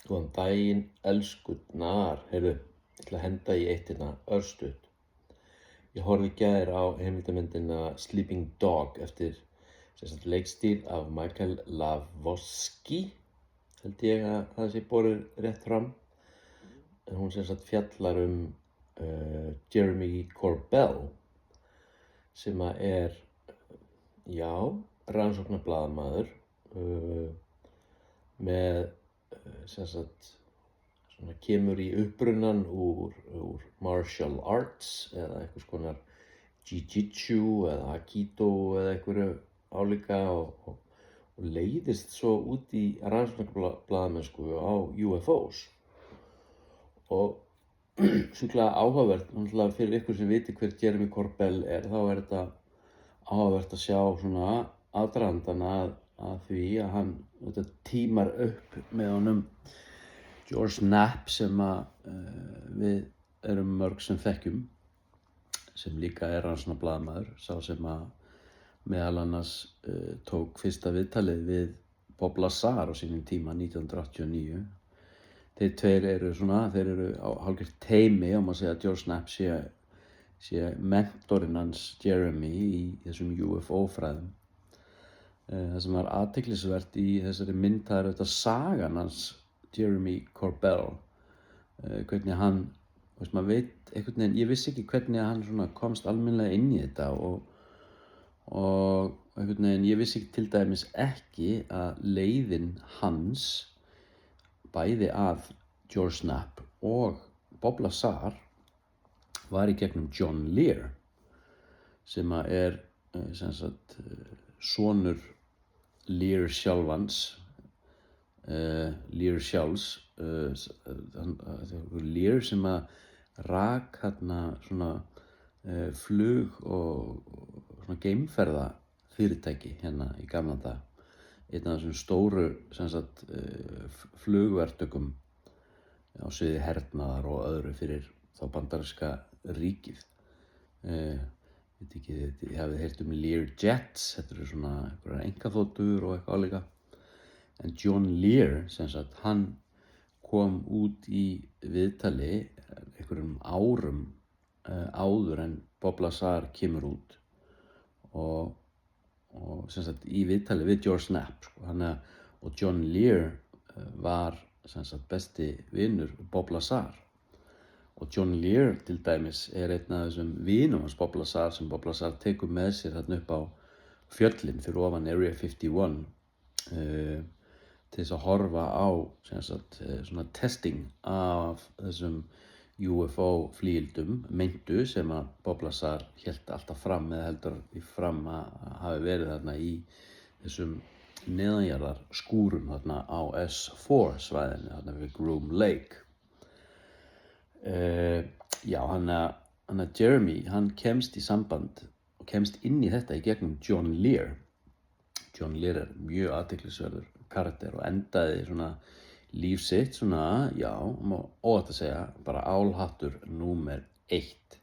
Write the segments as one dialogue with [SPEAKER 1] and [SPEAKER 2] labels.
[SPEAKER 1] Góðan daginn, elskurnar. Heyrðu, ég ætla að henda í eitt hérna örstutt. Ég horfði í gær á heimildarmyndina Sleeping Dog eftir leikstíl af Michael Lavoski, held ég að það sé borið rétt fram. En hún fjallar Jeremy Corbell, sem er, já, rannsóknarblaðamaður með svona kemur í upprunann úr martial arts eða einhvers konar jiu-jitsu eða aikido eða einhverju álíka og leiðist svo út í rannsóknarblaðamennsku á UFOs. Og sjúklega áhugavert, náttúrulega fyrir ykkur sem viti hver Jeremy Corbell er, þá er þetta áhugavert að sjá svona aðdragandann að því að hann tímar upp með honum George Knapp sem við erum mörg sem þekkjum, sem líka er rannsóknarblaðamaður, sá sem meðal annars tók fyrsta viðtalið við Bob Lazar á sínum tíma 1989. Þeir tveir eru á hálfgert teymi og maður segja að George Knapp sé mentorinn hans Jeremy í þessum UFO-fræðum. Það sem var athyglisvert í þessari mynd, það er auðvitað sagan hans Jeremy Corbell, hvernig hann, maður veit einhvern veginn, ég vissi ekki hvernig hann komst almennilega inn í þetta og einhvern veginn, ég vissi til dæmis ekki að leiðin hans bæði að George Knapp og Bob Lazar var í gegnum John Lear, sem er sonur Lear sjálfans, Lear sjálfs, Lear sem rak flug og geimferða fyrirtæki hérna í gamla daga. Einn af þessum stóru flugverktökum á sviði hernaðar og öðru fyrir þá bandaríska ríkið. Veit ekki, ég hafði heyrt Lear Jets, þetta eru svona einhverjar einkaþotur og eitthvað álíka. En John Lear, hann kom út í viðtali einhverjum árum áður en Bob Lazar kemur út og í viðtali við George Knapp, og John Lear var besti vinur Bob Lazar. Og John Lear til dæmis er einn af þessum vinum hans Bob Lazar sem Bob Lazar tekur með sér þarna upp á fjöllin fyrir ofan Area 51 til þess að horfa á svona testing af þessum UFO flygildum meintu sem að Bob Lazar hélt alltaf fram eða heldur fram að hafi verið þarna í þessum neðanjarðar skúrum þarna á S4 svæðinu þarna við Groom Lake. Hann Jeremy, hann kemst í samband og kemst inn í þetta í gegnum John Lear. John Lear er mjög athyglisverður karakter og endaði líf sitt óhætt að segja, bara álhattur númer 1.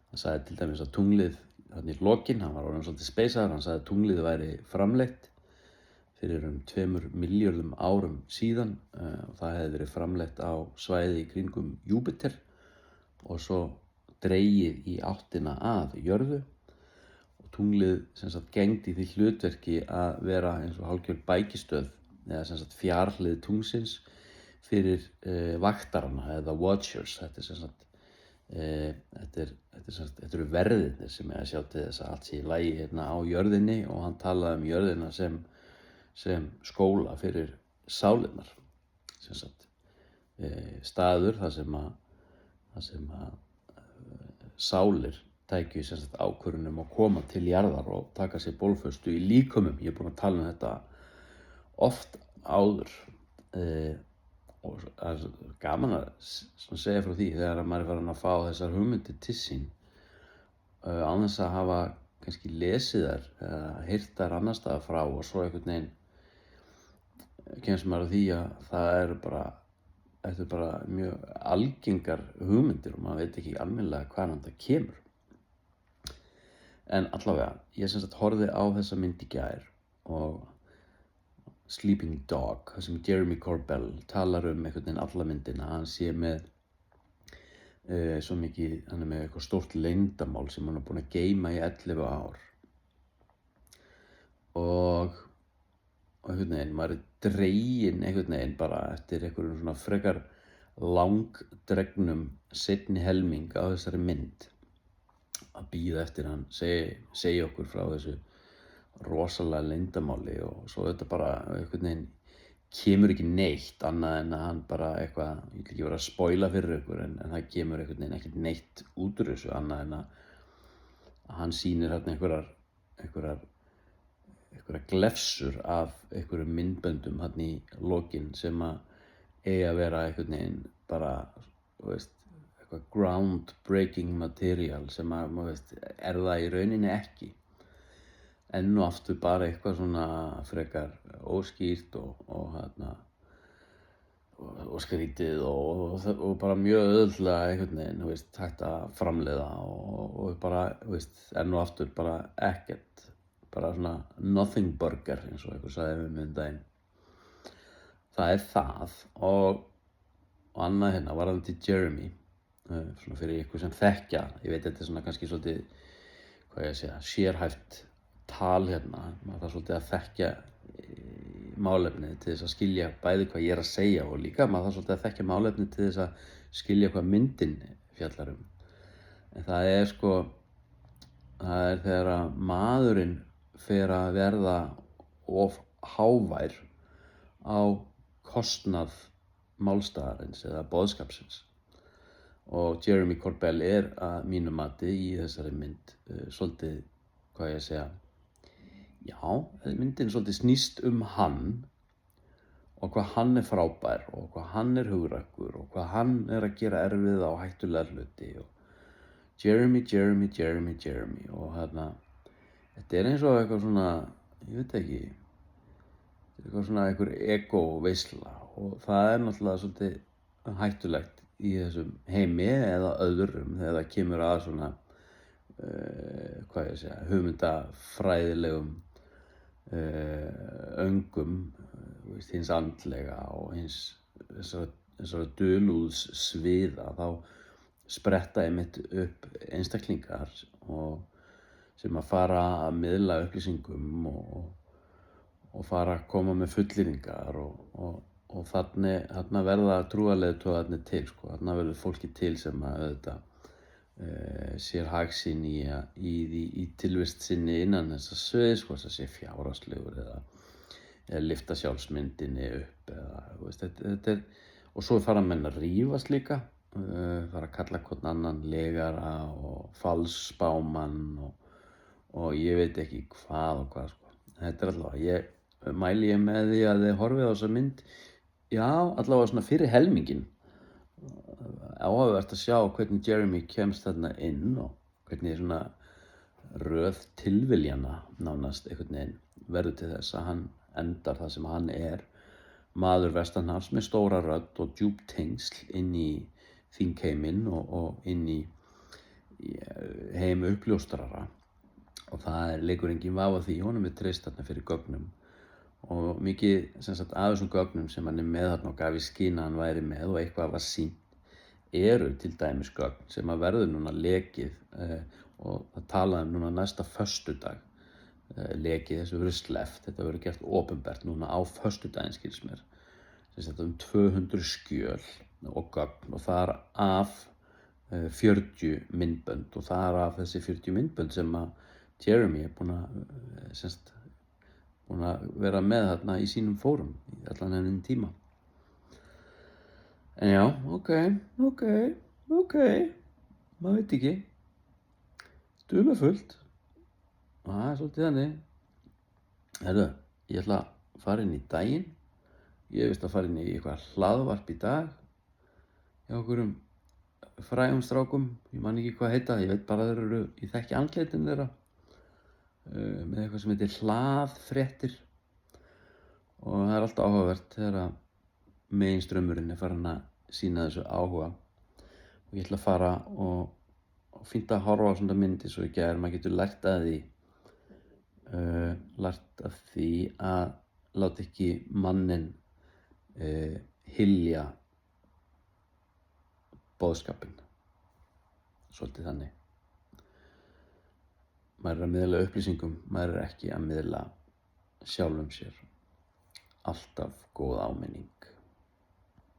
[SPEAKER 1] Hann sagði til dæmis að tunglið þarna í lokin, hann var orðinn svolítið speisaður, hann sagði að tunglið væri framleitt fyrir 2 milljörðum árum síðan og það hefði verið framleitt á svæði í kringum Júpíter og svo dregið í áttina að jörðu og tunglið gegndi því hlutverki að vera eins og hálfgerð bækistöð eða fjarhlið tunglsins fyrir vaktarana eða watchers. Þetta eru verðirnir sem eiga að sjá til þess að allt sé í lagi hérna á jörðinni og hann talaði jörðina sem skóla fyrir sálinnar, staður þar sem sálir tækju ákvörðun að koma til jarðar og taka sér bólföstu í líkömum. Ég er búinn að tala þetta oft áður og það er gaman að segja frá því þegar maður er farin að fá þessar hugmyndir til sín án þess að hafa kannski lesið þær eða heyrt þær annars staðar frá og svo einhvern veginn kemst maður að því að þetta er bara mjög algengar hugmyndir og maður veit ekki almennilega hvaðan þetta kemur. En allavega, ég horfði á þessa mynd í gær og Sleeping Dog, þar sem Jeremy Corbell talar einhvern veginn alla myndina, hann sé með svo mikið, hann með eitthvað stórt leyndarmál sem hann búinn að geyma í 11 ár og einhvern veginn, maður dreginn einhvern veginn bara eftir einhverjum svona frekar langdregnum seinni helming á þessari mynd að bíða eftir hann segi okkur frá þessu rosalega leyndarmáli og svo þetta bara einhvern veginn kemur ekki neitt annað en að hann bara eitthvað, ég vil ekki vera að spoila fyrir ykkur en það kemur einhvern veginn ekkert neitt út úr þessu annað en að hann sýnir hérna einhverjar glefsur af einhverjum myndböndum hérna í lokin sem að eiga að vera einhvern veginn bara, þú veist, eitthvað groundbreaking material sem að, maður veist, það í rauninni ekki. Enn og aftur bara eitthvað svona frekar óskýrt og skrítið og bara mjög auðveldlega einhvern veginn, þú veist, hægt að framleiða og bara, þú veist, enn og aftur bara ekkert, bara svona nothing burger eins og einhver sagði við mig um daginn. Það það og annað hérna varðandi Jeremy, svona fyrir ykkur sem þekkja, ég veit þetta er svona kannski svolítið, hvað ég að segja, sérhæft tal hérna, maður þarf svolítið að þekkja málefnið til þess að skilja bæði hvað ég er að segja og líka maður þarf svolítið að þekkja málefnið til þess að skilja hvað myndin fjallar um. En það er sko, það er þegar að maðurinn fer að verða of hávær á kostnað málstaðarins eða boðskapsins. Og Jeremy Corbell er að mínu mati í þessari mynd svolítið, hvað ég að segja, já, myndin svolítið snýst um hann og hvað hann er frábær og hvað hann er hugrakkur og hvað hann er að gera erfiða og hættulega hluti og Jeremy og hérna, þetta er eins og eitthvað svona, ég veit ekki, eitthvað svona einhver ego-veisla og það er náttúrulega svolítið hættulegt í þessum heimi eða öðrum þegar það kemur að svona, hvað ég að segja, hugmyndafræðilegum öngum, hins andlega og hins þessara dulúðs sviða, þá spretta einmitt upp einstaklingar og sem að fara að miðla upplýsingum og fara að koma með fullyrðingar og þarna verða trúarleiðtogarnir til, sko, þarna verður fólki til sem að auðvitað sér hag sinn í tilvist sinni innan þessa sviðs, hvort það sé fjárhagslegur eða lyfta sjálfsmyndinni upp eða, veist, þetta er, og svo fara menn að rífast líka, fara að kalla hvern annan legara og falsspámann og ég veit ekki hvað og hvað, sko. Þetta er allavega, mæli ég með því að þið horfið á þessa mynd, já, allavega svona fyrir helminginn. Áhugavert að sjá hvernig Jeremy kemst þarna inn og hvernig svona röð tilviljana nánast einhvern veginn verður til þess að hann endar það sem hann er, maður vestanhafs með stóra rödd og djúp tengsl inn í þingheiminn og inn í heim uppljóstrara og það leikur engin vafi á því, honum er treyst þarna fyrir gögnum og mikið sem sagt af þessum gögnum sem hann er með þarna og gaf í skyn að hann væri með og eitthvað var sýnt eru til dæmis gögn sem að verður núna lekið og það talaði núna næsta föstudag lekið, þessu verður sleppt, þetta verður gert opinbert núna á föstudaginn skils mér, sem sagt 200 skjöl og gögn og það er af 40 myndbönd og það er af þessi 40 myndbönd sem að Jeremy er búinn að vera með þarna í sínum fórum í allan þennan tíma. En já, ok, maður veit ekki, dularfullt, það er svolítið þannig. Heyrðu, ég ætla að fara inn í daginn, ég veist að fara inn í eitthvað hlaðvarp í dag, hjá einhverjum frægum strákum, ég man ekki hvað heita, ég veit bara að þeir eru, ég þekki andlitin þeirra, með eitthvað sem heitir hlaðfréttir og það er alltaf áhugavert þegar að meginstraumurinn er farin að sýna þessu áhuga og ég ætla að fara og fínt að horfa á svona myndi svo í gær, maður getur lært af því að
[SPEAKER 2] láta ekki manninn hylja boðskapinn, svolítið þannig. Maður að miðla upplýsingum, maður ekki að miðla sjálfum sér. Alltaf góð áminning.